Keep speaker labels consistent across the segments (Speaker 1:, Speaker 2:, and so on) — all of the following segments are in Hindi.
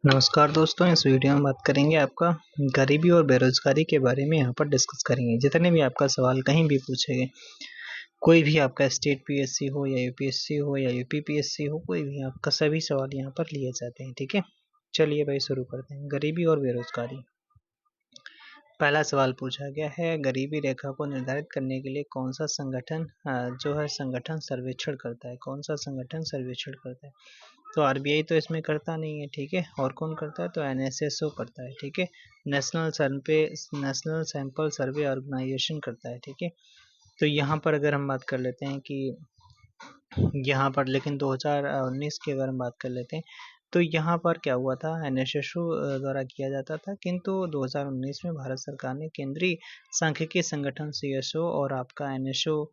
Speaker 1: नमस्कार दोस्तों, इस वीडियो में बात करेंगे आपका गरीबी और बेरोजगारी के बारे में यहाँ पर डिस्कस करेंगे। जितने भी आपका सवाल कहीं भी पूछे गए, कोई भी आपका स्टेट पीएससी हो या यूपीएससी हो या यूपीपीएससी हो, कोई भी आपका सभी सवाल यहाँ पर लिए जाते हैं। ठीक है, चलिए भाई शुरू करते हैं। गरीबी और बेरोजगारी। पहला सवाल पूछा गया है, गरीबी रेखा को निर्धारित करने के लिए कौन सा संगठन जो है संगठन सर्वेक्षण करता है। कौन सा संगठन सर्वेक्षण करता है? तो आरबीआई तो इसमें करता नहीं है। ठीक है, और कौन करता है? तो एनएसएसओ करता है। ठीक है, नेशनल सैंपल सर्वे ऑर्गेनाइजेशन करता है। ठीक है, तो यहाँ पर अगर हम बात कर लेते हैं कि यहाँ पर लेकिन 2019 की अगर हम बात कर लेते हैं तो यहाँ पर क्या हुआ था, एनएसएसओ द्वारा किया जाता था, किंतु 2019 में भारत सरकार ने केंद्रीय सांख्यिकी संगठन सीएसओ और आपका एनएसओ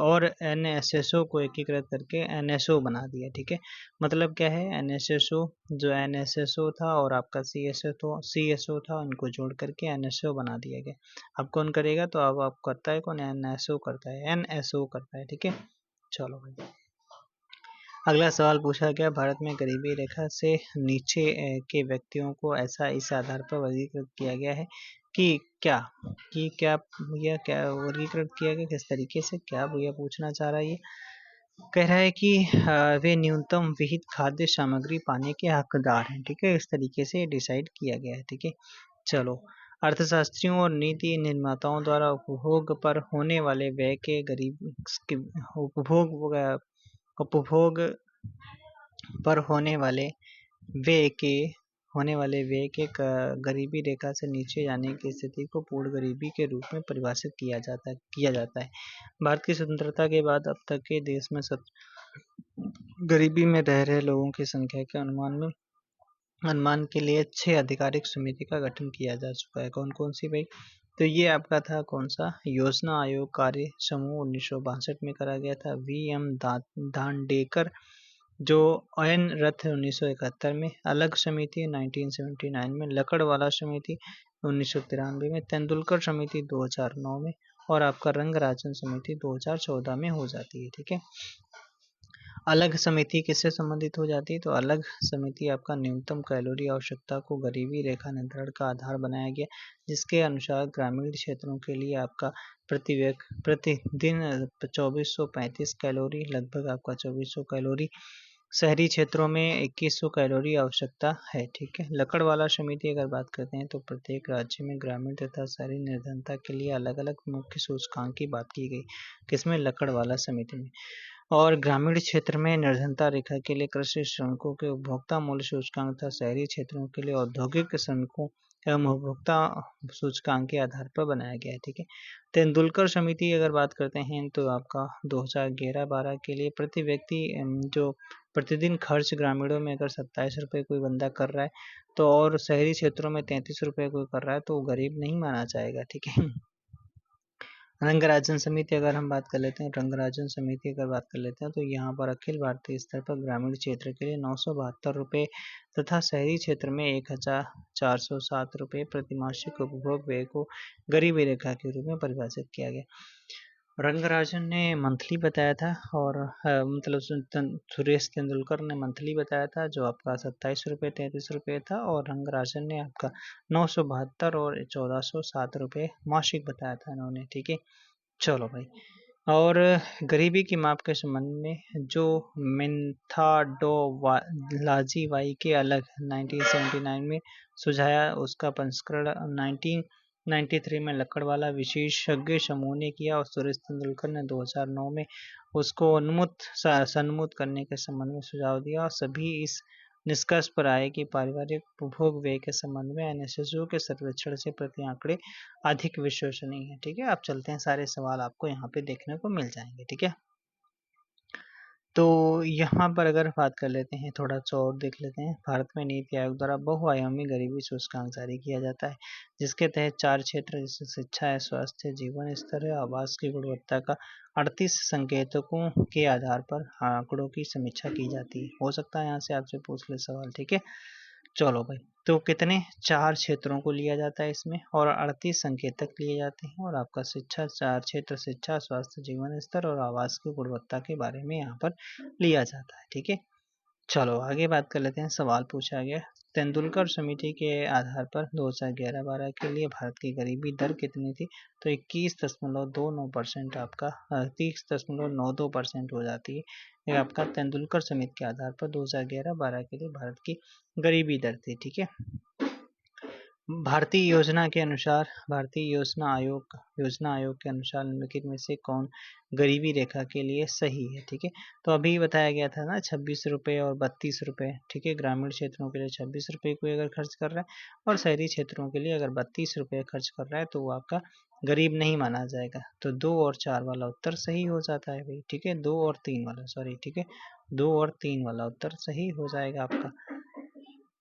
Speaker 1: और एनएसएसओ को एकीकृत करके एनएसओ बना दिया। ठीक है, मतलब क्या है, एनएसएसओ जो एनएसएसओ था और आपका सीएसओ था, उनको जोड़ करके एनएसओ बना दिया गया। अब कौन करेगा? तो अब आप करता है कौन? एनएसओ करता है, एनएसओ करता है। ठीक है, चलो भाई अगला सवाल पूछा गया, भारत में गरीबी रेखा से नीचे के व्यक्तियों को ऐसा इस आधार पर वर्गीकृत किया गया है कि क्या यह क्या वर्गीकृत किया गया, किस तरीके से, क्या भैया पूछना चाह रहा है? ये कह रहा है कि वे न्यूनतम विहित खाद्य सामग्री पाने के हकदार हैं। ठीक है, इस तरीके से डिसाइड किया गया है। ठीक है, चलो अर्थशास्त्रियों और नीति निर्माताओं द्वारा उपभोग पर होने वाले व्यय के उपभोग उपभोग पर होने वाले व्यय के गरीबी रेखा से नीचे जाने की स्थिति को पूर्ण गरीबी के रूप में परिभाषित किया जाता है। भारत की स्वतंत्रता के बाद अब तक के देश में गरीबी में रह रहे लोगों की संख्या के अनुमान के लिए 6 आधिकारिक समिति का गठन किया जा चुका है। कौन कौन सी भाई? तो ये आपका था कौन सा? योजना आयोग कार्य समूह 1962 में करा गया था। वी.एम. दांडेकर जो एन रथ 1971 में, अलग समिति 1979 में, लकड़वाला समिति 1993 में, तेंदुलकर समिति 2009 में और आपका रंगराजन समिति 2014 में हो जाती है। ठीक है, अलग समिति किससे संबंधित हो जाती है? तो अलग समिति आपका न्यूनतम कैलोरी आवश्यकता को गरीबी रेखा निर्धारण का आधार बनाया गया, जिसके अनुसार ग्रामीण क्षेत्रों के लिए आपका प्रतिदिन 2435 कैलोरी, लगभग आपका 2400 कैलोरी, शहरी क्षेत्रों में 2100 कैलोरी आवश्यकता है। ठीक है, लकड़वाला समिति अगर बात करते हैं तो प्रत्येक राज्य में ग्रामीण तथा शहरी निर्धनता के लिए अलग अलग मुख्य सूचकांक की बात की गई। किसमें? लकड़वाला समिति में। और ग्रामीण क्षेत्र में निर्धनता रेखा के लिए कृषि श्रमिकों के उपभोक्ता मूल्य सूचकांक तथा शहरी क्षेत्रों के लिए औद्योगिक श्रमिकों एवं उपभोक्ता सूचकांक के आधार पर बनाया गया है। ठीक है, तेंदुलकर समिति अगर बात करते हैं तो आपका 2011-12 के लिए प्रति व्यक्ति जो प्रतिदिन खर्च ग्रामीणों में अगर 27 रुपये कोई बंदा कर रहा है तो और शहरी क्षेत्रों में 33 रुपये कोई कर रहा है तो वो गरीब नहीं माना जाएगा। ठीक है, रंगराजन समिति अगर हम बात कर लेते हैं, रंगराजन समिति अगर बात कर लेते हैं तो यहाँ पर अखिल भारतीय स्तर पर ग्रामीण क्षेत्र के लिए 972 रुपये तथा शहरी क्षेत्र में 1407 रुपये प्रतिमासिक उपभोग व्यय को गरीबी रेखा के रूप में परिभाषित किया गया। रंगराजन ने मंथली बताया था और मतलब सुरेश तेंदुलकर ने मंथली बताया था, जो आपका 27 रुपये 33 रुपये था, और रंगराजन ने आपका 972 और 1407 रुपये मासिक बताया था इन्होंने। ठीक है, चलो भाई, और गरीबी की माप के संबंध में जो मेथाडोलॉजी वाई के अलग 1979 में सुझाया, उसका संस्करण 1993 में लकड़वाला विशेषज्ञ समूह ने किया और सुरेश तेंदुलकर ने 2009 में उसको सन्मुत करने के संबंध में सुझाव दिया और सभी इस निष्कर्ष पर आए कि पारिवारिक उपभोग व्यय के संबंध में एनएसएसओ के सर्वेक्षण से प्रति आंकड़े अधिक विश्वसनीय है। ठीक है, आप चलते हैं, सारे सवाल आपको यहाँ पे देखने को मिल जाएंगे। ठीक है, तो यहाँ पर अगर बात कर लेते हैं, थोड़ा सा और देख लेते हैं। भारत में नीति आयोग द्वारा बहुआयामी गरीबी सूचकांक जारी किया जाता है, जिसके तहत 4 क्षेत्र जैसे शिक्षा है, स्वास्थ्य, जीवन स्तर है, आवास की गुणवत्ता का 38 संकेतकों के आधार पर आंकड़ों की समीक्षा की जाती है। हो सकता है यहाँ से आपसे पूछ ले सवाल। ठीक है, चलो भाई, तो कितने 4 क्षेत्रों को लिया जाता है इसमें और 38 संकेतक लिए जाते हैं, और आपका 4 क्षेत्र शिक्षा, स्वास्थ्य, जीवन स्तर और आवास की गुणवत्ता के बारे में यहाँ पर लिया जाता है। ठीक है, चलो आगे बात कर लेते हैं। सवाल पूछा गया, तेंदुलकर समिति के आधार पर 2011-12 के लिए भारत की गरीबी दर कितनी थी? तो 21.29% आपका 30.92% हो जाती है। ये आपका तेंदुलकर समिति के आधार पर 2011-12 के लिए भारत की गरीबी दर थी। ठीक है। भारतीय योजना आयोग के अनुसार निम्नलिखित में से कौन गरीबी रेखा के लिए सही है? ठीक है। तो अभी बताया गया था ना 26 रुपये और 32 रुपये। ठीक है। ग्रामीण क्षेत्रों के लिए 26 रुपये कोई अगर खर्च कर रहा है और शहरी क्षेत्रों के लिए अगर 32 रुपये खर्च कर रहा है तो वो आपका गरीब नहीं माना जाएगा। तो 2 और 4 वाला उत्तर सही हो जाता है भाई। ठीक है। 2 और 3 वाला, सॉरी। ठीक है। 2 और 3 वाला उत्तर सही हो जाएगा आपका।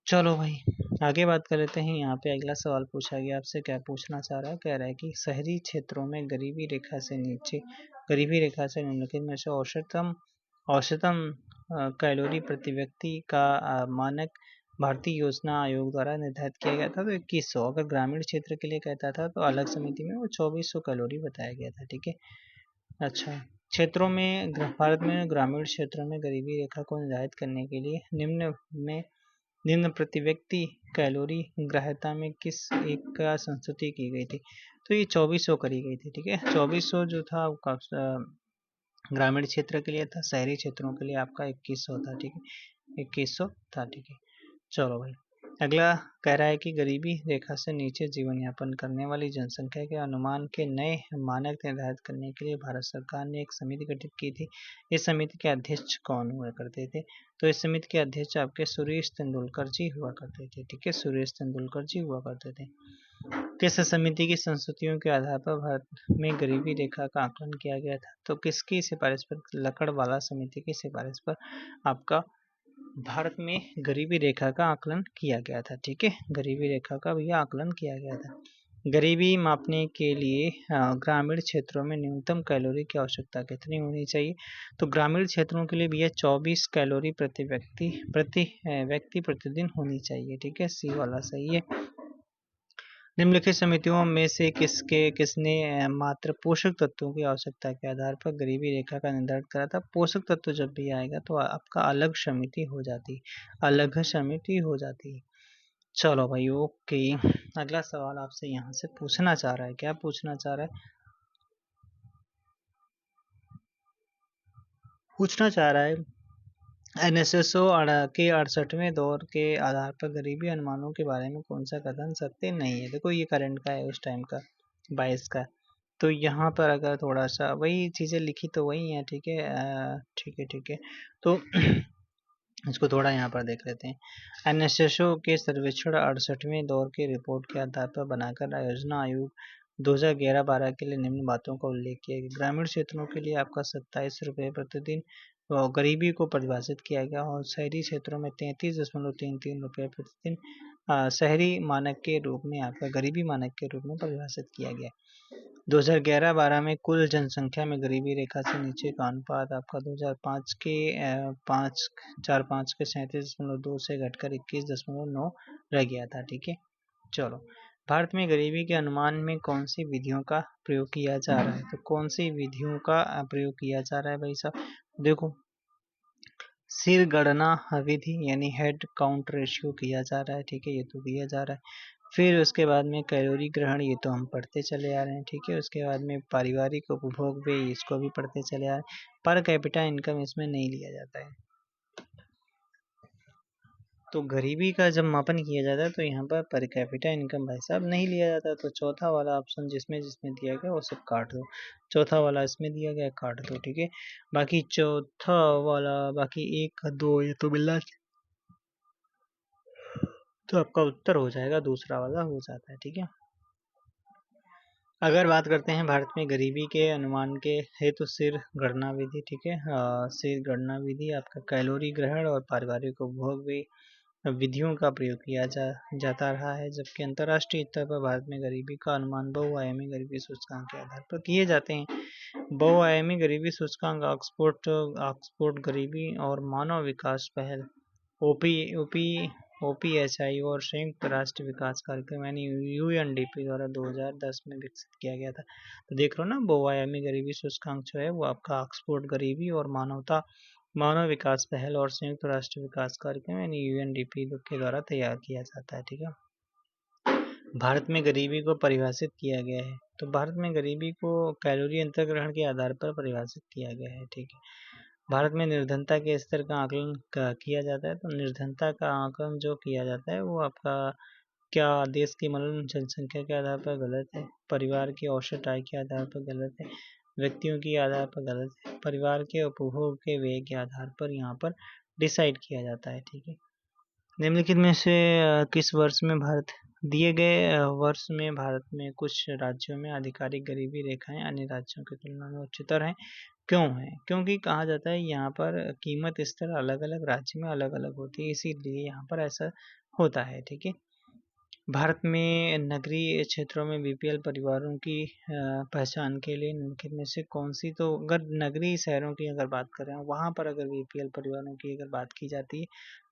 Speaker 1: चलो भाई आगे बात कर लेते हैं। यहाँ पे अगला सवाल पूछा गया, आपसे क्या पूछना चाह रहा है? कह रहा है कि शहरी क्षेत्रों में गरीबी रेखा से निम्नलिखित में से औसतम कैलोरी प्रति व्यक्ति का मानक भारतीय योजना आयोग द्वारा निर्धारित किया गया था। तो 2100। अगर ग्रामीण क्षेत्र के लिए कहता था तो अलग समिति में वो 2400 कैलोरी बताया गया था। ठीक है। अच्छा, भारत में ग्रामीण क्षेत्रों में गरीबी रेखा को निर्धारित करने के लिए निम्न प्रति व्यक्ति कैलोरी ग्राह्यता में किस एक का संस्तुति की गई थी? तो ये 2400 करी गई थी। ठीक है। 2400 जो था ग्रामीण क्षेत्र के लिए था, शहरी क्षेत्रों के लिए आपका 2100 था। ठीक है। 2100 था। ठीक है। चलो भाई अगला कह रहा है कि गरीबी रेखा से नीचे जीवन यापन करने वाली जनसंख्या के अनुमान के नए मानक निर्धारित करने के लिए भारत सरकार ने एक समिति गठित की थी। इस समिति के अध्यक्ष कौन हुआ करते थे? तो इस समिति के अध्यक्ष आपके सुरेश तेंदुलकर जी हुआ करते थे। ठीक है। सुरेश तेंदुलकर जी हुआ करते थे। किस समिति की संस्तुतियों के आधार पर भारत में गरीबी रेखा का आकलन किया गया था? तो किसकी सिफारिश पर? लकड़वाला समिति की सिफारिश पर आपका भारत में गरीबी रेखा का आकलन किया गया था। ठीक है। गरीबी रेखा का भी आकलन किया गया था। गरीबी मापने के लिए ग्रामीण क्षेत्रों में न्यूनतम कैलोरी की आवश्यकता कितनी होनी चाहिए? तो ग्रामीण क्षेत्रों के लिए भी 24 कैलोरी प्रति व्यक्ति प्रतिदिन होनी चाहिए। ठीक है। सी वाला सही है। निम्नलिखित समितियों में से किसने मात्र पोषक तत्वों की आवश्यकता के आधार पर गरीबी रेखा का निर्धारण करा था? पोषक तत्व जब भी आएगा तो आपका अलग समिति हो जाती है। चलो भाई ओके। अगला सवाल आपसे यहाँ से पूछना चाह रहा है, क्या पूछना चाह रहा है? पूछना चाह रहा है एनएसएसओ के 68वें दौर के आधार पर गरीबी अनुमानों के बारे में कौन सा कथन सत्य नहीं है? देखो ये करंट का है, उस टाइम का 22 का। तो यहाँ पर अगर थोड़ा सा वही चीज़ें लिखी तो वही है। ठीक है। ठीक है। तो इसको थोड़ा यहाँ पर देख लेते हैं। एनएसएसओ के सर्वेक्षण 68वें दौर के रिपोर्ट के आधार पर बनाकर योजना आयोग 2011-12 के लिए निम्न बातों का उल्लेख किया गया। ग्रामीण क्षेत्रों के लिए आपका 27 रुपये प्रतिदिन गरीबी को परिभाषित किया गया और शहरी क्षेत्रों में 33.33 रुपये प्रतिदिन शहरी मानक के रूप में आपका गरीबी मानक के रूप में परिभाषित किया गया। 2011-12 में कुल जनसंख्या में गरीबी रेखा से नीचे का अनुपात आपका 2005 के 37.2 से घटकर 21.9 रह गया था। ठीक है। चलो भारत में गरीबी के अनुमान में कौन सी विधियों का प्रयोग किया जा रहा है? तो कौन सी विधियों का प्रयोग किया जा रहा है भाई साहब? देखो सिर गणना विधि यानी हेड काउंट रेशियो किया जा रहा है। ठीक है। ये तो किया जा रहा है। फिर उसके बाद में कैलोरी ग्रहण, ये तो हम पढ़ते चले आ रहे हैं। ठीक है। उसके बाद में पारिवारिक उपभोग व्यय, इसको भी पढ़ते चले आ रहे हैं। पर कैपिटा इनकम इसमें नहीं लिया जाता है। तो गरीबी का जब मापन किया जाता है तो यहाँ पर कैपिटा इनकम भाई साहब नहीं लिया जाता। तो चौथा वाला ऑप्शन जिसमें दिया गया वो सब काट दो। चौथा वाला इसमें दिया गया, काट दो। ठीक है। बाकी चौथा वाला, बाकी 1 2 ये तो मिलना, तो आपका उत्तर हो जाएगा दूसरा वाला हो जाता है। ठीक है। अगर बात करते हैं भारत में गरीबी के अनुमान के हेतु सिर गणना विधि। ठीक है। सिर गणना विधि आपका कैलोरी ग्रहण और पारिवारिक उपभोग विधियों का प्रयोग किया जाता रहा है, जबकि अंतर्राष्ट्रीय स्तर पर भारत में गरीबी का अनुमान बहुआयामी गरीबी सूचकांक के आधार पर किए जाते हैं। बहुआयामी गरीबी सूचकांक ऑक्सफोर्ड गरीबी और मानव विकास पहल ओपीएचआई और संयुक्त राष्ट्र विकास कार्यक्रम यानी यूएनडीपी द्वारा 2010 में विकसित किया गया था। तो देख लो ना, बहुआयामी गरीबी सूचकांक जो है वो आपका ऑक्सफोर्ड गरीबी और मानवता मानव विकास पहल और संयुक्त राष्ट्र विकास कार्यक्रम यानी यूएनडीपी के द्वारा तैयार किया जाता है। ठीक है, भारत में गरीबी को परिभाषित किया गया है। तो भारत में गरीबी को कैलोरी अंतर्ग्रहण के आधार पर परिभाषित किया गया है। ठीक है, भारत में निर्धनता के स्तर का आकलन किया जाता है। तो निर्धनता का आकलन जो किया जाता है वो आपका क्या देश की मौजूदा जनसंख्या के आधार पर गलत है, परिवार की औसत आय के आधार पर गलत है, व्यक्तियों के आधार पर गलत है, परिवार के उपभोग के व्यय के आधार पर यहाँ पर डिसाइड किया जाता है। ठीक है, निम्नलिखित में से किस वर्ष में भारत दिए गए वर्ष में भारत में कुछ राज्यों में आधिकारिक गरीबी रेखाएं अन्य राज्यों की तुलना में उच्चतर हैं। क्यों है? क्योंकि कहा जाता है यहाँ पर कीमत स्तर अलग अलग राज्य में अलग अलग होती है, इसीलिए यहाँ पर ऐसा होता है। ठीक है, भारत में नगरीय क्षेत्रों में बीपीएल परिवारों की पहचान के लिए निम्नलिखित में से कौन सी, तो अगर नगरीय शहरों की अगर बात करें वहाँ पर अगर बीपीएल परिवारों की अगर बात की जाती है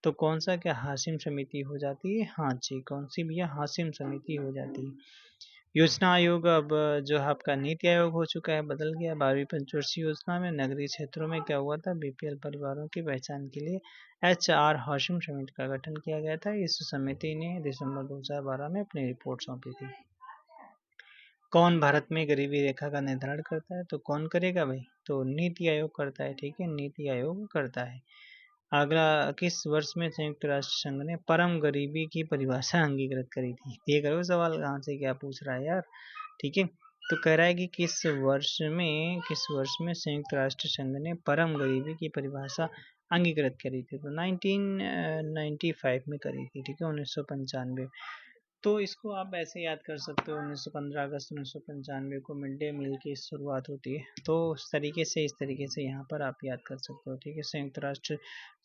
Speaker 1: तो कौन सा, क्या हाशिम समिति हो जाती है? हाँ जी, कौन सी भैया? हाशिम समिति हो जाती है। योजना आयोग अब जो है आपका नीति आयोग हो चुका है, बदल गया। 12वीं पंचवर्षीय योजना में नगरीय क्षेत्रों में क्या हुआ था? बीपीएल परिवारों की पहचान के लिए HR हाशिम समिति का गठन किया गया था। इस समिति ने दिसंबर 2012 में अपनी रिपोर्ट सौंपी थी। कौन भारत में गरीबी रेखा का निर्धारण करता है? तो कौन करेगा भाई? तो नीति आयोग करता है। ठीक है, नीति आयोग करता है। अगला, किस वर्ष में संयुक्त राष्ट्र संघ ने परम गरीबी की परिभाषा अंगीकृत करी थी? ये करो सवाल, कहाँ से क्या पूछ रहा है यार। ठीक है, तो कह रहा है कि किस वर्ष में संयुक्त राष्ट्र संघ ने परम गरीबी की परिभाषा अंगीकृत करी थी? तो 1995 में करी थी। ठीक है, 1995। तो इसको आप ऐसे याद कर सकते हो, 1915 अगस्त 1995 को मिड डे मील की शुरुआत होती है। तो इस तरीके से यहाँ पर आप याद कर सकते हो। ठीक है, संयुक्त राष्ट्र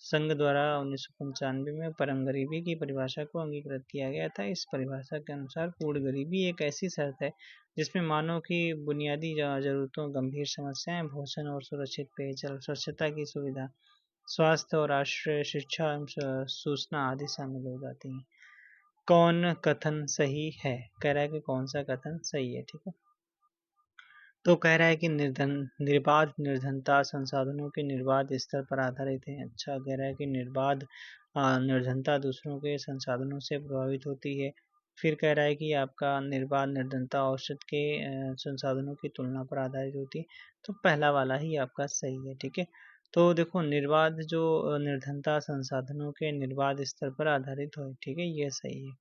Speaker 1: संघ द्वारा 1995 में परम गरीबी की परिभाषा को अंगीकृत किया गया था। इस परिभाषा के अनुसार पूर्ण गरीबी एक ऐसी शर्त है जिसमें मानव की बुनियादी जरूरतों, गंभीर समस्याएं, भोजन और सुरक्षित पेयजल, स्वच्छता की सुविधा, स्वास्थ्य और आश्रय, शिक्षा एवं सूचना आदि शामिल हो जाती हैं। कौन कथन सही है? कह रहा है कि कौन सा कथन सही है। ठीक है, तो कह रहा है कि निर्बाध निर्धनता संसाधनों के निर्बाध स्तर पर आधारित है। अच्छा, कह रहा है कि निर्धनता दूसरों के संसाधनों से प्रभावित होती है। फिर कह रहा है कि आपका निर्बाध निर्धनता औसत के संसाधनों की तुलना पर आधारित होती है। तो पहला वाला ही आपका सही है। ठीक है, तो देखो, निर्बाध जो निर्धनता संसाधनों के निर्बाध स्तर पर आधारित हो, ठीक है, ये सही है।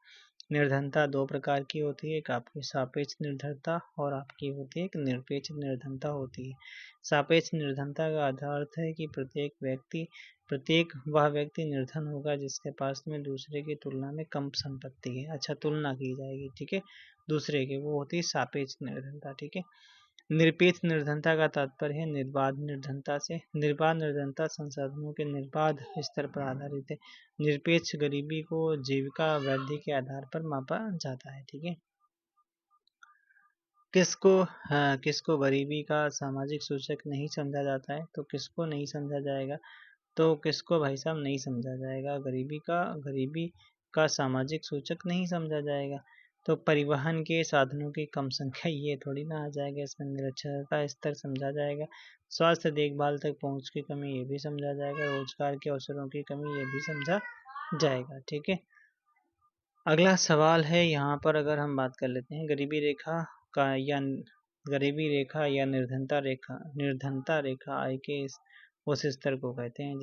Speaker 1: निर्धनता दो प्रकार की होती है, एक आपकी सापेक्ष निर्धनता और आपकी होती है एक निरपेक्ष निर्धनता होती है। सापेक्ष निर्धनता का अर्थ है कि प्रत्येक वह व्यक्ति निर्धन होगा जिसके पास में दूसरे की तुलना में कम संपत्ति है। अच्छा, तुलना की जाएगी। ठीक है, दूसरे के, वो होती है सापेक्ष निर्धनता। ठीक है, निरपेक्ष निर्धनता का तात्पर्य है निर्बाध निर्धनता से। निर्बाध निर्धनता संसाधनों के निर्बाध स्तर पर आधारित है। निरपेक्ष गरीबी को जीविका वृद्धि के आधार पर मापा जाता है। ठीक है, किसको गरीबी का सामाजिक सूचक नहीं समझा जाता है? तो किसको नहीं समझा जाएगा? तो किसको भाई साहब नहीं समझा जाएगा? गरीबी का सामाजिक सूचक नहीं समझा जाएगा। तो परिवहन के साधनों की कम संख्या, ये थोड़ी ना आ जाएगा। इसमें निरक्षरता स्तर समझा जाएगा। स्वास्थ्य देखभाल तक पहुंच की कमी, ये भी समझा जाएगा। रोजगार के अवसरों की कमी, ये भी समझा जाएगा। ठीक है, अगला सवाल है यहाँ पर, अगर हम बात कर लेते हैं गरीबी रेखा या निर्धनता रेखा आय के उस स्तर को कहते हैं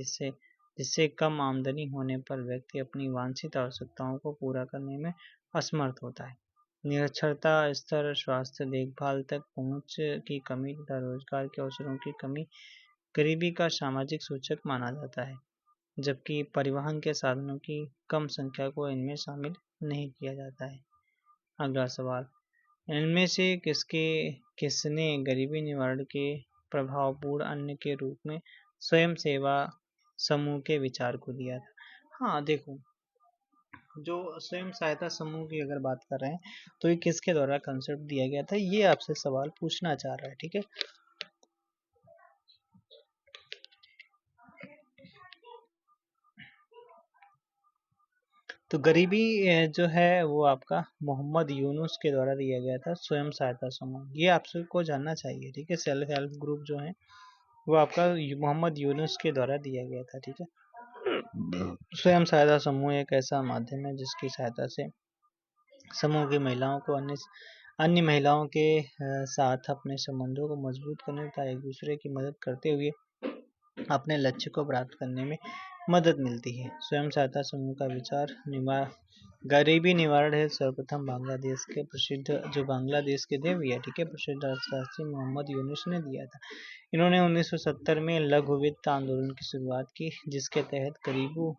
Speaker 1: जिससे कम आमदनी होने पर व्यक्ति अपनी वांछित आवश्यकताओं को पूरा करने में असमर्थ होता है। निरक्षरता स्तर स्वास्थ्य देखभाल तक पहुंच की कमी तथा रोजगार के अवसरों की कमी गरीबी का सामाजिक सूचक माना जाता है, जबकि परिवहन के साधनों की कम संख्या को इनमें शामिल नहीं किया जाता है। अगला सवाल, इनमें से किसने गरीबी निवारण के प्रभावपूर्ण अन्य के रूप में स्वयं सेवा समूह के विचार को दिया था? हाँ देखो, जो स्वयं सहायता समूह की अगर बात कर रहे हैं तो ये किसके द्वारा कंसेप्ट दिया गया था, ये आपसे सवाल पूछना चाह रहा है। ठीक है, तो गरीबी जो है वो आपका मोहम्मद यूनुस के द्वारा दिया गया था, स्वयं सहायता समूह। ये आपको जानना चाहिए। ठीक है, सेल्फ हेल्प ग्रुप जो है वो आपका मोहम्मद यूनुस के द्वारा दिया गया था। ठीक है, स्वयं सहायता समूह एक ऐसा माध्यम है जिसकी सहायता से समूह की महिलाओं को अन्य महिलाओं के साथ अपने संबंधों को मजबूत करने तथा एक दूसरे की मदद करते हुए अपने लक्ष्य को प्राप्त करने में मदद मिलती है। स्वयं सहायता समूह का विचार गरीबी निवारण है सर्वप्रथम बांग्लादेश के प्रसिद्ध जो बांग्लादेश के थे भैया, ठीक है, प्रसिद्ध अर्थशास्त्री मोहम्मद यूनुस ने दिया था। इन्होंने 1970 में लघु वित्त आंदोलन की शुरुआत की, जिसके तहत गरीबों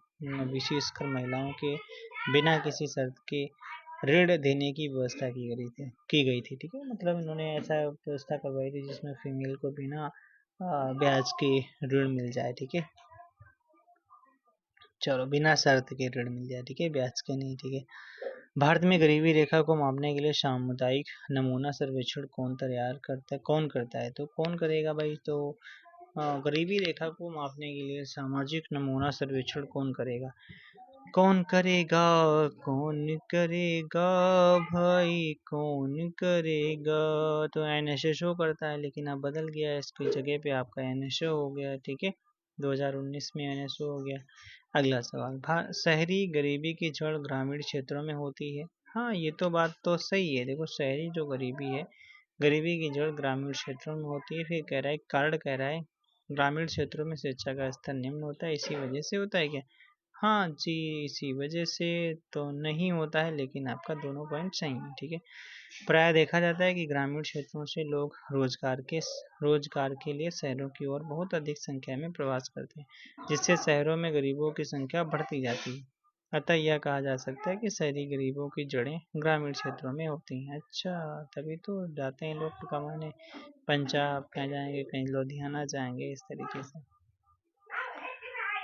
Speaker 1: विशेषकर महिलाओं के बिना किसी शर्त के ऋण देने की व्यवस्था की गई थी। ठीक है, मतलब इन्होंने ऐसा व्यवस्था करवाई थी जिसमें फीमेल को बिना ब्याज के ऋण मिल जाए। ठीक है, चलो बिना शर्त के ऋण मिल जाए, ठीक है, ब्याज के नहीं। ठीक है, भारत में गरीबी रेखा को मापने के लिए सामुदायिक नमूना सर्वेक्षण कौन करता है? तो कौन करेगा भाई? तो गरीबी रेखा को मापने के लिए सामाजिक नमूना सर्वेक्षण कौन करेगा? कौन करेगा? कौन करेगा भाई, कौन करेगा? तो एनएसएसओ करता है, लेकिन अब बदल गया है, इसकी जगह पे आपका एनएसओ हो गया। ठीक है, 2019 में एनएसओ हो गया। अगला सवाल, शहरी गरीबी की जड़ ग्रामीण क्षेत्रों में होती है। हाँ, ये तो बात तो सही है। देखो, शहरी जो गरीबी है, गरीबी की जड़ ग्रामीण क्षेत्रों में होती है। फिर कह रहा है, कारण कह रहा है ग्रामीण क्षेत्रों में शिक्षा का स्तर निम्न होता है, इसी वजह से होता है क्या? हाँ जी, इसी वजह से तो नहीं होता है, लेकिन आपका दोनों पॉइंट सही है। ठीक है, प्राय देखा जाता है कि ग्रामीण क्षेत्रों से लोग रोजगार के लिए शहरों की ओर बहुत अधिक संख्या में प्रवास करते हैं, जिससे शहरों में गरीबों की संख्या बढ़ती जाती है। अतः यह कहा जा सकता है कि शहरी गरीबों की जड़ें ग्रामीण क्षेत्रों में होती हैं। अच्छा, तभी तो जाते हैं लोग कमाने, पंजाब कहाँ जाएंगे, कहीं लुधियाना जाएंगे, इस तरीके से।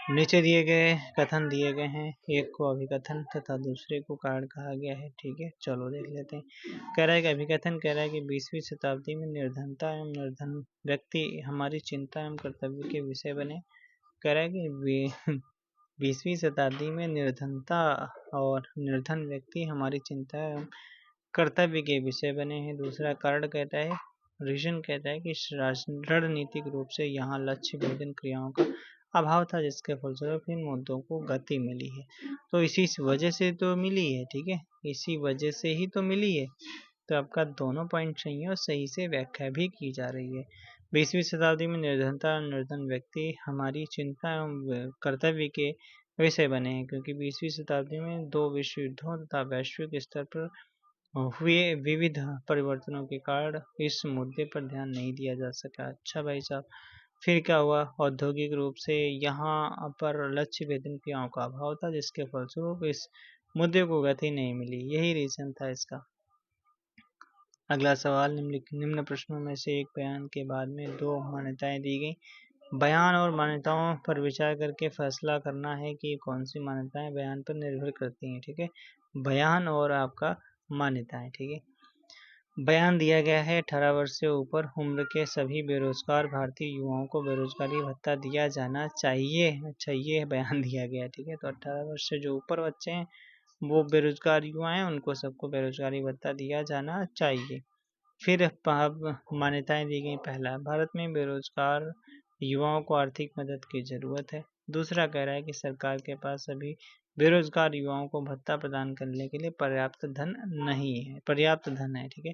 Speaker 1: नीचे दिए गए कथन दिए गए हैं, एक को अभिकथन तथा दूसरे को कारण कहा गया है। ठीक है, चलो देख लेते हैं। कह रहा है कि अभिकथन कह रहा है कि 20वीं शताब्दी में निर्धनता एवं निर्धन व्यक्ति हमारी चिंता एवं कर्तव्य के विषय बने। कह रहा है कि 20वीं शताब्दी में निर्धनता और निर्धन व्यक्ति हमारी चिंता एवं कर्तव्य के विषय बने हैं। दूसरा कारण कहता है, रीजन कहता है कि रणनीतिक रूप से यहाँ लक्ष्य भेदन क्रियाओं का अभाव था, जिसके फलस्वरूप इन मुद्दों को गति मिली है। तो इसी वजह से तो मिली है। ठीक है, इसी वजह से ही तो मिली है। तो आपका दोनों पॉइंट सही है और सही से व्याख्या भी की जा रही है। 20वीं शताब्दी में निर्धनता और निर्धन व्यक्ति हमारी चिंता एवं कर्तव्य के विषय बने हैं, क्योंकि 20वीं शताब्दी में 2 विश्व युद्धों तथा वैश्विक स्तर पर हुए विविध परिवर्तनों के कारण इस मुद्दे पर ध्यान नहीं दिया जा सका। अच्छा भाई साहब, फिर क्या हुआ? औद्योगिक रूप से यहाँ पर लक्ष्य भेदन क्रियाओं का अभाव था, जिसके फलस्वरूप इस मुद्दे को गति नहीं मिली। यही रीजन था इसका। अगला सवाल, निम्न प्रश्नों में से एक बयान के बाद में 2 मान्यताएं दी गई। बयान और मान्यताओं पर विचार करके फैसला करना है कि कौन सी मान्यताएं बयान पर निर्भर करती हैं। ठीक है, बयान और आपका मान्यताएं। ठीक है, बयान दिया गया है 18 वर्ष से ऊपर उम्र के सभी बेरोजगार भारतीय युवाओं को बेरोजगारी भत्ता दिया जाना चाहिए। अच्छा, ये बयान दिया गया। ठीक है, तो 18 वर्ष से जो ऊपर बच्चे हैं, वो बेरोजगार युवा हैं, उनको सबको बेरोजगारी भत्ता दिया जाना चाहिए। फिर मान्यताएं दी गई। पहला, भारत में बेरोजगार युवाओं को आर्थिक मदद की जरूरत है। दूसरा कह रहा है कि सरकार के पास सभी बेरोजगार युवाओं को भत्ता प्रदान करने के लिए पर्याप्त धन नहीं है। पर्याप्त धन है। ठीक है,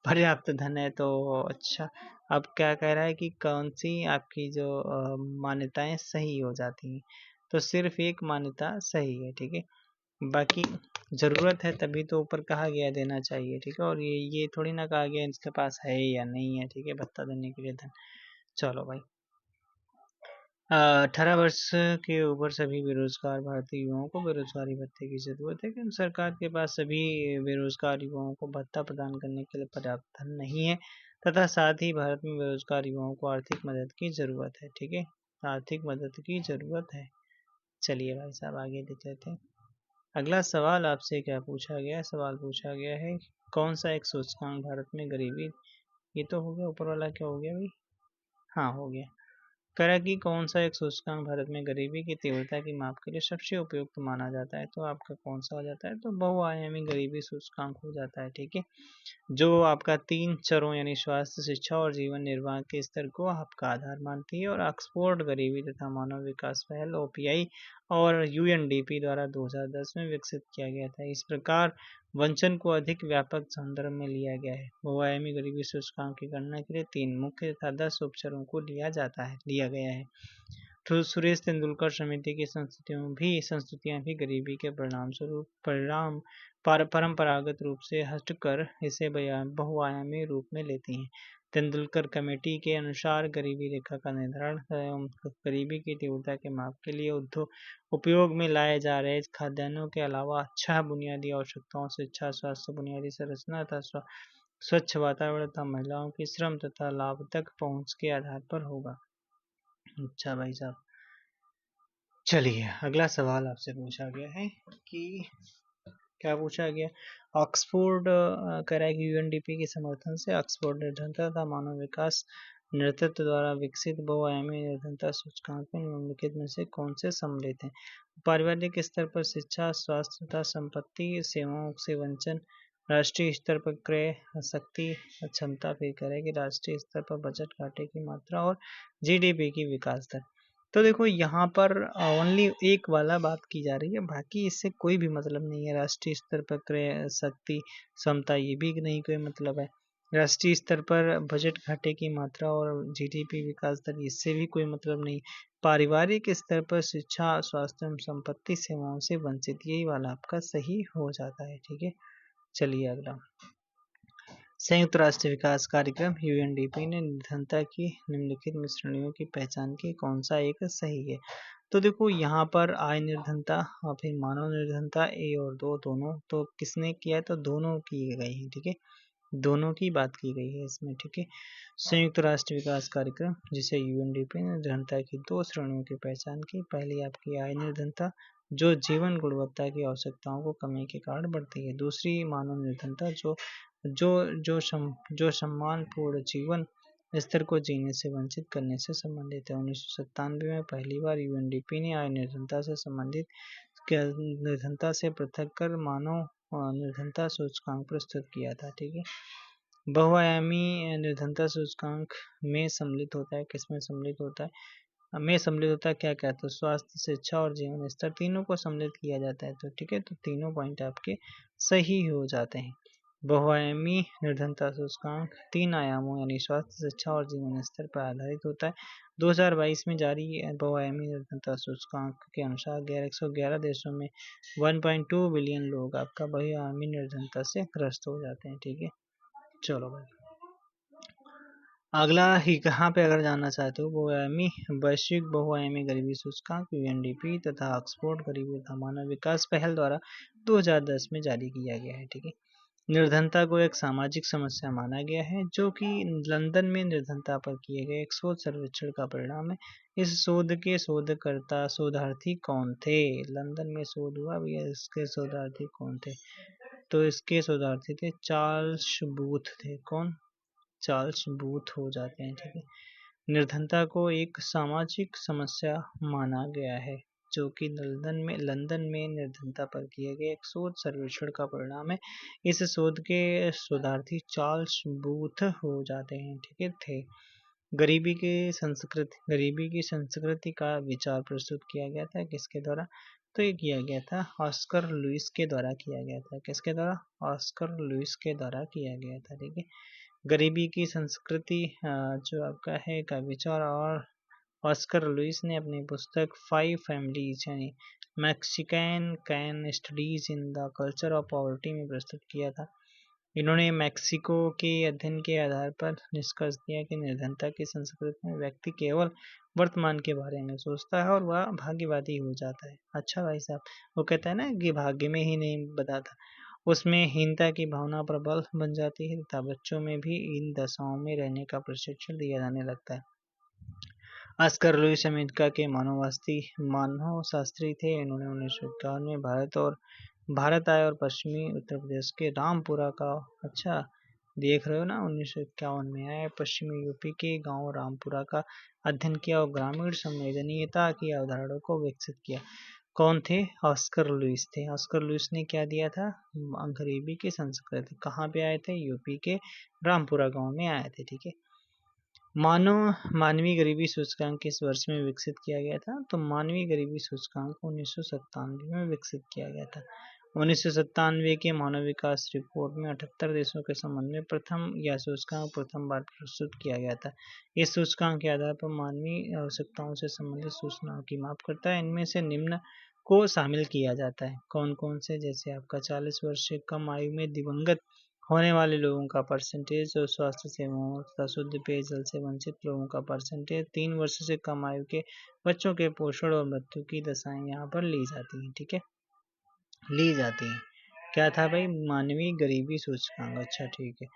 Speaker 1: पर्याप्त धन है। तो अच्छा, अब क्या कह रहा है कि कौन सी आपकी जो मान्यताएं सही हो जाती हैं? तो सिर्फ एक मान्यता सही है। ठीक है, बाकी जरूरत है तभी तो ऊपर कहा गया देना चाहिए। ठीक है, और ये थोड़ी ना कहा गया इसके पास है या नहीं है। ठीक है, भत्ता देने के लिए धन। चलो भाई, 18 वर्ष के ऊपर सभी बेरोजगार भारतीय युवाओं को बेरोजगारी भत्ते की जरूरत है, क्योंकि सरकार के पास सभी बेरोजगार युवाओं को भत्ता प्रदान करने के लिए पर्याप्त धन नहीं है, तथा साथ ही भारत में बेरोजगार युवाओं को आर्थिक मदद की जरूरत है। ठीक है, आर्थिक मदद की जरूरत है। चलिए भाई साहब, आगे देख लेते हैं। अगला सवाल आपसे क्या पूछा गया है? सवाल पूछा गया है, कौन सा एक सूचकांक भारत में गरीबी, ये तो हो गया ऊपर वाला, क्या हो गया भाई? हाँ, हो गया। कह रहा है कि कौन सा एक सूचकांक भारत में गरीबी की तीव्रता की माप के लिए सबसे उपयुक्त माना जाता है, तो आपका कौन सा हो जाता है, तो बहुआयामी गरीबी सूचकांक हो जाता है। ठीक है, जो आपका 3 चरों यानी स्वास्थ्य, शिक्षा और जीवन निर्वाह के स्तर को आपका आधार मानती है, और ऑक्सफोर्ड गरीबी तथा मानव विकास पहल ओपीआई और यूएनडीपी द्वारा 2010 में विकसित किया गया था। इस प्रकार वंचन को अधिक व्यापक संदर्भ में लिया गया है। बहुआयामी गरीबी सूचकांक की गणना के लिए 3 मुख्य तथा 10 उपचरों को लिया गया है। तो सुरेश तेंदुलकर समिति की संस्तुतियां भी गरीबी के परंपरागत रूप से हटकर इसे बहुआयामी रूप में लेती हैं। तेंदुलकर कमेटी के अनुसार गरीबी रेखा का निर्धारण एवं गरीबी की तीव्रता के माप के लिए उपयोग में लाए जा रहे खाद्यान्नों के अलावा अच्छा बुनियादी आवश्यकताओं, शिक्षा, स्वास्थ्य, बुनियादी संरचना तथा स्वच्छ वातावरण तथा महिलाओं की श्रम तथा लाभ तक पहुंच के आधार पर होगा। अच्छा भाई साहब, चलिए अगला सवाल आपसे पूछा गया है कि क्या पूछा गया, ऑक्सफोर्ड कह रहा है कि यूएनडीपी के समर्थन से ऑक्सफोर्ड निर्धनता तथा मानव विकास नेतृत्व द्वारा विकसित बहुआयामी निर्धनता सूचकांक में निम्नलिखित में से कौन से सम्मिलित हैं। पारिवारिक स्तर पर शिक्षा, स्वास्थ्य तथा संपत्ति सेवाओं से वंचन, राष्ट्रीय स्तर पर क्रय शक्ति क्षमता, फिर करेगी राष्ट्रीय स्तर पर बजट घाटे की मात्रा और जीडीपी की विकास दर। तो देखो यहाँ पर ओनली एक वाला बात की जा रही है, बाकी इससे कोई भी मतलब नहीं है। राष्ट्रीय स्तर पर क्रय शक्ति क्षमता, ये भी नहीं कोई मतलब है। राष्ट्रीय स्तर पर बजट घाटे की मात्रा और जीडीपी विकास दर, इससे भी कोई मतलब नहीं। पारिवारिक स्तर पर शिक्षा, स्वास्थ्य एवं संपत्ति सेवाओं से वंचित, यही वाला आपका सही हो जाता है। ठीक है, चलिए अगला, संयुक्त राष्ट्र विकास कार्यक्रम यूएनडीपी ने निर्धनता की निम्नलिखित में श्रेणियों की पहचान की, कौन सा एक सही है। तो देखो यहाँ पर आय निर्धनता और फिर मानव निर्धनता, ए और दो दोनों, तो किसने किया है, तो दोनों की गई है। ठीक है, दोनों की बात की गई है इसमें। ठीक है, संयुक्त राष्ट्र विकास कार्यक्रम जिसे यूएनडीपी ने निर्धनता की 2 श्रेणियों की पहचान की। पहली आपकी आय निर्धनता, जो जीवन गुणवत्ता की आवश्यकताओं को कमी के कारण बढ़ती है। दूसरी मानव निर्धनता, जो सम्मानपूर्ण जीवन स्तर को जीने से वंचित करने से संबंधित है। 1997 में पहली बार यूएनडीपी ने आय निर्धनता से संबंधित निर्धनता से पृथक कर मानव निर्धनता सूचकांक प्रस्तुत किया था। ठीक है, बहुआयामी निर्धनता सूचकांक में सम्मिलित होता है, किसमें सम्मिलित होता है, में सम्मिलित होता है क्या क्या, तो स्वास्थ्य, शिक्षा और जीवन स्तर, तीनों को सम्मिलित किया जाता है। तो ठीक है, तो तीनों पॉइंट आपके सही हो जाते हैं। बहुआयामी निर्धनता सूचकांक 3 आयामों यानी स्वास्थ्य, शिक्षा और जीवन स्तर पर आधारित होता है। 2022 में जारी बहुआयामी निर्धनता सूचकांक के अनुसार 111 देशों में 1.2 बिलियन लोग आपका बहुआयामी निर्धनता से ग्रस्त हो जाते हैं। ठीक है, चलो भाई अगला ही कहाँ पे अगर जानना चाहते हो, वैश्विक बहुआयामी गरीबी सूचकांक यूएनडीपी तथा ऑक्सफोर्ड गरीबी तथा मानव विकास पहल द्वारा 2010 में जारी किया गया है। ठीक है, निर्धनता को एक सामाजिक समस्या माना गया है, जो कि लंदन में निर्धनता पर किए गए एक शोध सर्वेक्षण का परिणाम है। इस शोध के शोधार्थी कौन थे, लंदन में शोध हुआ भैया, इसके शोधार्थी कौन थे, तो इसके शोधार्थी थे चार्ल्स बूथ थे। कौन, चार्ल्स बूथ हो जाते हैं। ठीक है, निर्धनता को एक सामाजिक समस्या माना गया है, जो कि लंदन में निर्धनता पर किए गए एक शोध सर्वेक्षण का परिणाम है। इस शोध के शोधार्थी चार्ल्स बूथ हो जाते हैं। ठीक है, थे। गरीबी की संस्कृति का विचार प्रस्तुत किया गया था, किसके द्वारा, तो ये किया गया था ऑस्कर लुइस के द्वारा किया गया था। किसके द्वारा, ऑस्कर लुइस के द्वारा किया गया था। ठीक है, गरीबी की संस्कृति जो आपका है का विचार और ऑस्कर लुइस ने अपनी पुस्तक 5 फैमिलीज यानी Mexican can studies in the culture of poverty में प्रस्तुत किया था। इन्होंने मैक्सिको के अध्ययन के आधार पर निष्कर्ष दिया कि निर्धनता की संस्कृति में व्यक्ति केवल वर्तमान के बारे में सोचता है और वह भाग्यवादी हो जाता है। अच्छा भाई साहब, वो कहता है ना कि भाग्य में ही नहीं बताता, उसमें हीनता की भावना प्रबल बन जाती है तथा बच्चों में भी इन दशाओं में रहने का प्रशिक्षण दिया जाने लगता है। ऑस्कर लुइस अमेरिका के मानव शास्त्री थे। इन्होंने 1951 में भारत आए और पश्चिमी उत्तर प्रदेश के रामपुरा का देख रहे हो ना, 1951 में आया। पश्चिमी यूपी के गांव रामपुरा का अध्ययन किया और ग्रामीण संवेदनीयता की अवधारणा को विकसित किया। कौन थे? ऑस्कर लुइस थे। ऑस्कर लुइस ने क्या दिया था? गरीबी की संस्कृति। कहाँ पे आए थे? यूपी के रामपुरा गांव में आए थे। ठीक है। मानवीय गरीबी सूचकांक किस वर्ष में विकसित किया गया था? तो मानवीय गरीबी सूचकांक 1997 में विकसित किया गया था। 1997 के मानव विकास रिपोर्ट में 78 देशों के संबंध में प्रथम यह सूचकांक प्रथम बार प्रस्तुत किया गया था। इस सूचकांक के आधार पर मानवीय आवश्यकताओं से संबंधित सूचनाओं की माप करता है। इनमें से निम्न को शामिल किया जाता है। कौन कौन से? जैसे आपका 40 वर्ष से कम आयु में दिवंगत होने वाले लोगों का परसेंटेज और स्वास्थ्य सेवाओं तथा शुद्ध पेयजल से वंचित लोगों का परसेंटेज, 3 वर्ष से कम आयु के बच्चों के पोषण और मृत्यु की दशाएं यहाँ पर ली जाती हैं। ठीक है, ली जाती हैं। क्या था भाई? मानवीय गरीबी सूचकांक। अच्छा ठीक है।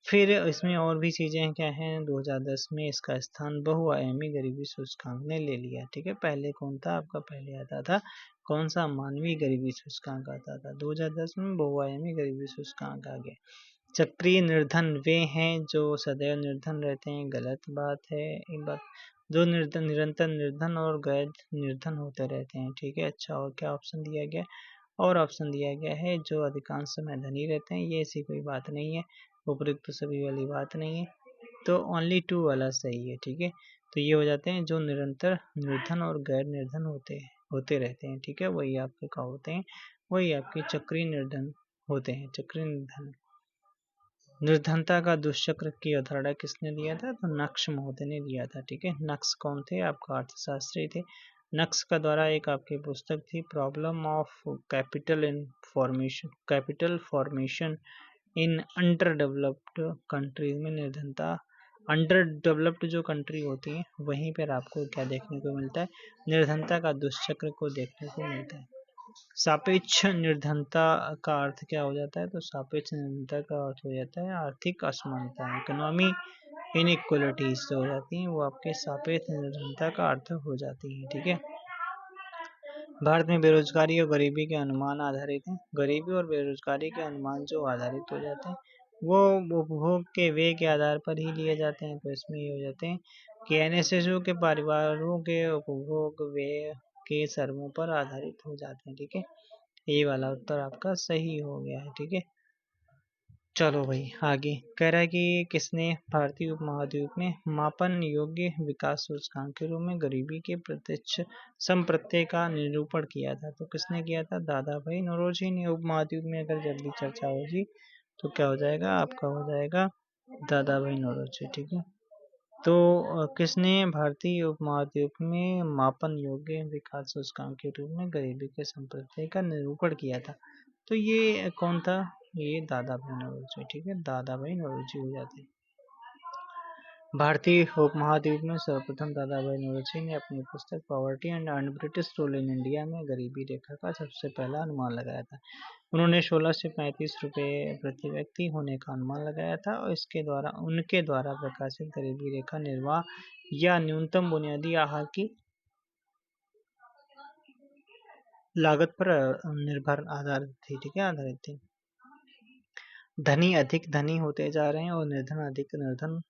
Speaker 1: फिर इसमें और भी चीजें क्या हैं? 2010 में इसका स्थान बहुआयामी गरीबी सूचकांक ने ले लिया। ठीक है, पहले कौन था आपका? पहले आता था कौन सा? मानवीय गरीबी सूचकांक आता था। 2010 में बहुआयामी गरीबी सूचकांक आ गया। चक्रीय निर्धन वे हैं जो सदैव निर्धन रहते हैं। गलत बात है। एक बात, जो निरंतर निर्धन और गैर निर्धन होते रहते हैं। ठीक है। अच्छा, और क्या ऑप्शन दिया गया? और ऑप्शन दिया गया है जो अधिकांश समय धनी रहते हैं। ये ऐसी कोई बात नहीं है, उपयुक्त सभी वाली बात नहीं है, तो ओनली 2 वाला सही है। ठीक है, तो ये हो जाते हैं जो निरंतर निर्धन और गैर निर्धन होते रहते हैं। ठीक है, वही आपके क्या होते हैं? वही आपके चक्रीय निर्धन होते हैं। चक्रीय निर्धन। निर्धनता का दुष्चक्र की अवधारणा किसने दिया था? तो नक्श महोदय ने दिया था। ठीक है, नक्श कौन थे? आपका अर्थशास्त्री थे। नक्श का द्वारा एक आपकी पुस्तक थी, problem of capital formation in under developed countries में निर्धनता। अंडर डेवलप्ड जो कंट्री होती है वहीं पर आपको क्या देखने को मिलता है? निर्धनता का दुष्चक्र को देखने को मिलता है। सापेक्ष निर्धनता का अर्थ क्या हो जाता है? तो सापेक्ष निर्धनता का अर्थ हो जाता है आर्थिक असमानता। इकोनॉमी इनइक्वलिटीज जो हो जाती हैं वो आपके सापेक्ष निर्धनता का अर्थ हो जाती है। ठीक है। भारत में बेरोजगारी और गरीबी के अनुमान आधारित हैं। गरीबी और बेरोजगारी के अनुमान जो आधारित हो जाते हैं वो उपभोग के व्यय के आधार पर ही लिए जाते हैं। तो इसमें ये हो जाते हैं कि एनएसएसयू के परिवारों के उपभोग व्यय के सर्वों पर आधारित हो जाते हैं। ठीक है, ये वाला उत्तर आपका सही हो गया है। ठीक है, चलो भाई आगे कह रहा है कि किसने भारतीय उपमहाद्वीप में मापन योग्य विकास सूचकांक के रूप में गरीबी के प्रत्यक्ष संप्रत्यय का निरूपण किया था? तो किसने किया था? दादा भाई नौरोजी ने। उपमहाद्वीप में अगर जब भी चर्चा होगी तो क्या हो जाएगा? आपका हो जाएगा दादा भाई नौरोजी। ठीक है, तो किसने भारतीय उपमहाद्वीप में मापन योग्य विकास सूचकांक के रूप में गरीबी के संप्रत्यय का निरूपण किया था? तो ये कौन था? ये दादा भाई नौरोजी। ठीक है, दादा भाई नौरोजी हो जाते हैं। भारतीय उपमहाद्वीप में सर्वप्रथम दादा भाई नौरोजी ने अपनी पुस्तक poverty and British rule in India में गरीबी रेखा का सबसे पहला अनुमान लगाया था। उन्होंने 16 से 35 रुपए प्रति व्यक्ति होने का अनुमान लगाया था और उनके द्वारा प्रकाशित गरीबी रेखा निर्वाह या न्यूनतम बुनियादी आहार की लागत पर निर्भर आधारित थी। ठीक है, आधारित थी। धनी अधिक धनी होते जा रहे हैं और निर्धन अधिक निर्धन,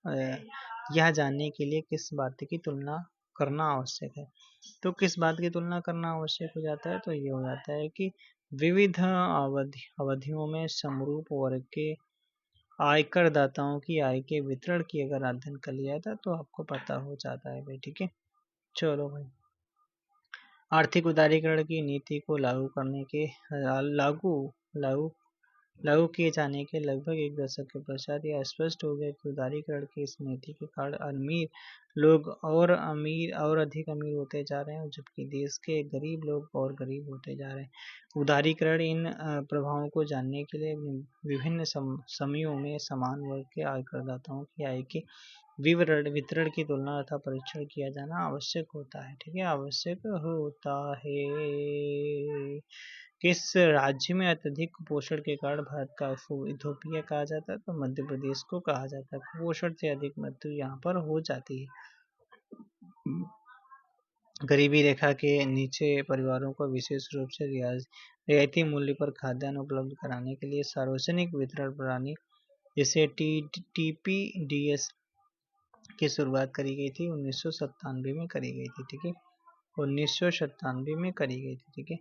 Speaker 1: यह जानने के लिए किस बात की तुलना करना आवश्यक है? तो किस बात की तुलना करना आवश्यक हो जाता है? तो ये हो जाता है कि विविध अवधियों में समरूप वर्ग के आयकर दाताओं की आय के वितरण की अगर अध्ययन कर लिया था तो आपको पता हो जाता है भाई। ठीक है, चलो भाई। आर्थिक उदारीकरण की नीति को लागू करने के लागू लागू लागू किए जाने के लगभग एक दशक के पश्चात यह स्पष्ट हो गया कि उदारीकरण की इस नीति के कारण अमीर लोग और अधिक अमीर होते जा रहे हैं, जबकि देश के गरीब लोग और गरीब होते जा रहे हैं। उदारीकरण इन प्रभावों को जानने के लिए विभिन्न समयों में समान वर्ग के आयकरदाताओं की आय के वितरण की तुलना तथा परीक्षण किया जाना आवश्यक होता है। ठीक है, आवश्यक होता है। किस राज्य में अत्यधिक कुपोषण के कारण भारत का इथोपिया कहा जाता है? तो मध्य प्रदेश को कहा जाता है। कुपोषण से अधिक मृत्यु यहाँ पर हो जाती है। गरीबी रेखा के नीचे परिवारों को विशेष रूप से रियायती मूल्य पर खाद्यान्न उपलब्ध कराने के लिए सार्वजनिक वितरण प्रणाली इसे TPDS की शुरुआत करी गई थी 1997 में करी गई थी, ठीक है, 1997 में करी गई थी, ठीक है।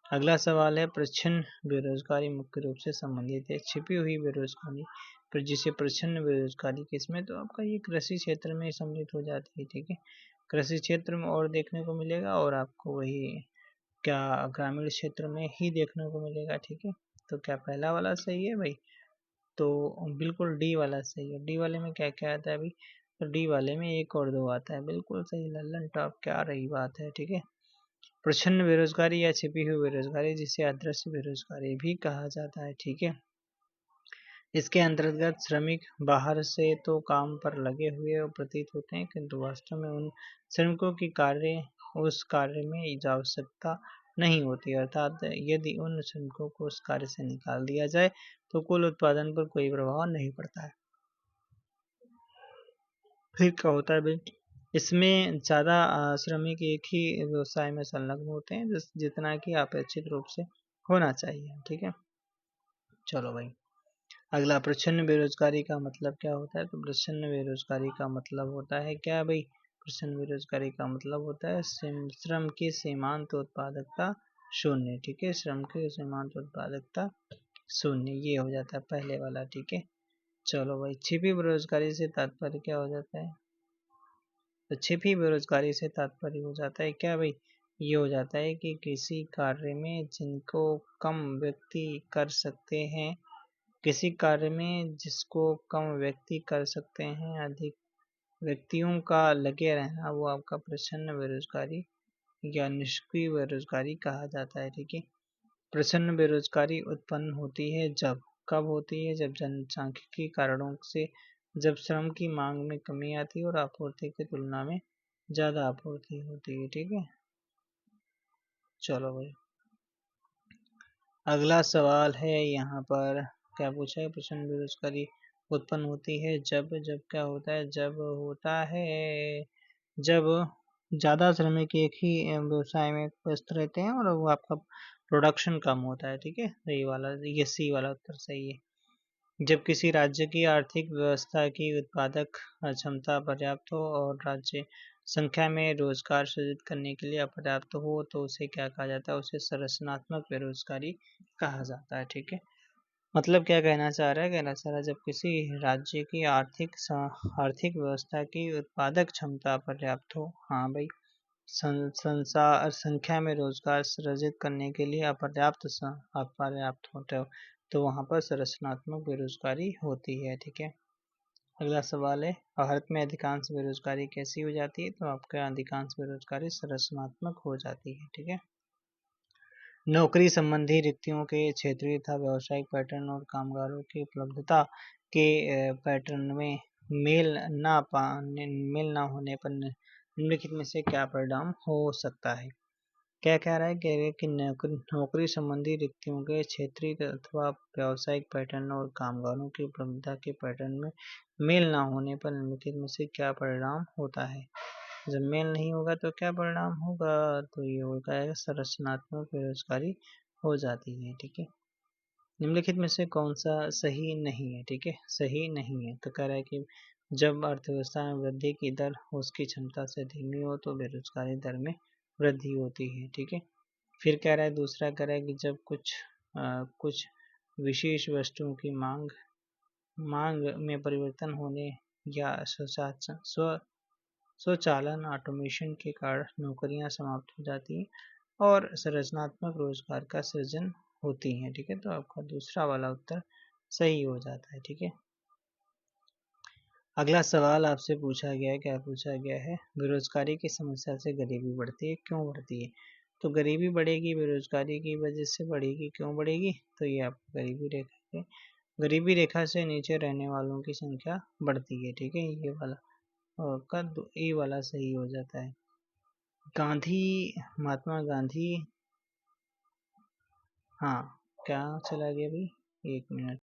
Speaker 1: अगला सवाल है, प्रच्छन्न बेरोजगारी मुख्य रूप से संबंधित है छिपी हुई बेरोजगारी पर, जिसे प्रच्छन्न बेरोजगारी किसमें, तो आपका ये कृषि क्षेत्र में सम्मिलित हो जाती है, ठीक है। कृषि क्षेत्र में और देखने को मिलेगा, और आपको वही क्या ग्रामीण क्षेत्र में ही देखने को मिलेगा, ठीक है। तो क्या पहला वाला सही है भाई? तो बिल्कुल डी वाला सही है। डी वाले में क्या क्या आता है भाई? तो डी वाले में 1 और 2 आता है, बिल्कुल सही लल्लन टॉप, क्या रही बात है, ठीक है। प्रच्छन्न बेरोजगारी या छिपी हुई बेरोजगारी, जिसे अदृश्य बेरोजगारी भी कहा जाता है, ठीक है। इसके अंतर्गत श्रमिक बाहर से तो काम पर लगे हुए प्रतीत होते हैं, किंतु वास्तव में उन श्रमिकों की उस कार्य में आवश्यकता नहीं होती, अर्थात यदि उन श्रमिकों को उस कार्य से निकाल दिया जाए तो कुल उत्पादन पर कोई प्रभाव नहीं पड़ता है। फिर क्या होता है भाई? इसमें ज़्यादा श्रमिक एक ही व्यवसाय में संलग्न होते हैं, जितना कि अपेक्षित रूप से होना चाहिए, ठीक है। चलो भाई, अगला, प्रच्छन्न बेरोजगारी का मतलब क्या होता है? तो प्रच्छन्न बेरोजगारी का मतलब होता है क्या भाई? प्रच्छन्न बेरोजगारी का मतलब होता है श्रम की सीमांत उत्पादकता शून्य, ठीक है। श्रम की सीमांत उत्पादकता शून्य, ये हो जाता है पहले वाला, ठीक है। चलो भाई, छिपी बेरोजगारी से तात्पर्य क्या हो जाता है? तो छिपी बेरोजगारी से तात्पर्य हो जाता है क्या भाई? ये हो जाता है कि किसी कार्य में जिनको कम व्यक्ति कर सकते हैं, किसी कार्य में जिसको कम व्यक्ति कर सकते हैं, अधिक व्यक्तियों का लगे रहना, वो आपका प्रच्छन्न बेरोजगारी या निष्क्रिय बेरोजगारी कहा जाता है, ठीक है। प्रच्छन्न बेरोजगारी उत्पन्न होती है जब, कब होती है? जब जनसांख्यिकी कारणों से, जब श्रम की मांग में कमी आती है और आपूर्ति की तुलना में ज्यादा आपूर्ति होती है, ठीक है। चलो भाई, अगला सवाल है यहाँ पर, क्या पूछा है? प्रच्छन्न बेरोजगारी उत्पन्न होती है जब, जब क्या होता है? जब होता है जब ज़्यादा श्रमिक एक ही व्यवसाय में व्यस्त रहते हैं और वो आपका प्रोडक्शन कम होता है, ठीक है। सही वाला, ये सी वाला उत्तर सही है। जब किसी राज्य की आर्थिक व्यवस्था की उत्पादक क्षमता पर्याप्त हो और राज्य संख्या में रोजगार सृजित करने के लिए अपर्याप्त हो, तो उसे क्या कहा जाता है? उसे संरचनात्मक बेरोजगारी कहा जाता है, ठीक है। मतलब क्या कहना चाह रहा है? कहना चाह रहा है, जब किसी राज्य की आर्थिक व्यवस्था की उत्पादक क्षमता पर्याप्त हो, हाँ भाई, संसार संख्या में रोजगार सृजित करने के लिए अपर्याप्त होते हो, तो वहाँ पर संरचनात्मक बेरोजगारी होती है, ठीक है। अगला सवाल है, भारत में अधिकांश बेरोजगारी कैसी हो जाती है? तो आपका अधिकांश बेरोजगारी संरचनात्मक हो जाती है, ठीक है। नौकरी संबंधी रिक्तियों के क्षेत्रीय तथा व्यावसायिक पैटर्न और कामगारों की उपलब्धता के पैटर्न में मेल न होने पर निम्नलिखित में से क्या परिणाम हो सकता है? क्या कह रहा है? कह रहे हैं कि नौकरी संबंधी रिक्तियों के क्षेत्रीय अथवा व्यावसायिक पैटर्न और कामगारों की उपलब्धता के पैटर्न में मेल न होने पर निम्नलिखित में से क्या परिणाम होता है? जब मेल नहीं होगा तो क्या परिणाम होगा? तो ये होगा संरचनात्मक बेरोजगारी हो जाती है, ठीक है। निम्नलिखित में से कौन सा सही नहीं है? ठीक है, सही नहीं है। तो कह रहा है कि जब अर्थव्यवस्था में वृद्धि की दर उसकी क्षमता से धीमी हो तो बेरोजगारी दर में वृद्धि होती है, ठीक है। फिर कह रहा है, दूसरा कह रहा है कि जब कुछ विशेष वस्तुओं की मांग में परिवर्तन होने या स्वचालन ऑटोमेशन के कारण नौकरियां समाप्त हो जाती हैं और संरचनात्मक रोजगार का सृजन होती हैं, ठीक है। तो आपका दूसरा वाला उत्तर सही हो जाता है, ठीक है। अगला सवाल आपसे पूछा गया है, क्या पूछा गया है? बेरोजगारी की समस्या से गरीबी बढ़ती है, क्यों बढ़ती है? तो गरीबी बढ़ेगी बेरोजगारी की वजह से बढ़ेगी, क्यों बढ़ेगी? तो ये आपको गरीबी रेखा से नीचे रहने वालों की संख्या बढ़ती है, ठीक है। ये वाला और का ए वाला सही हो जाता है। महात्मा गांधी, हाँ, क्या चला गया भाई? 1 मिनट।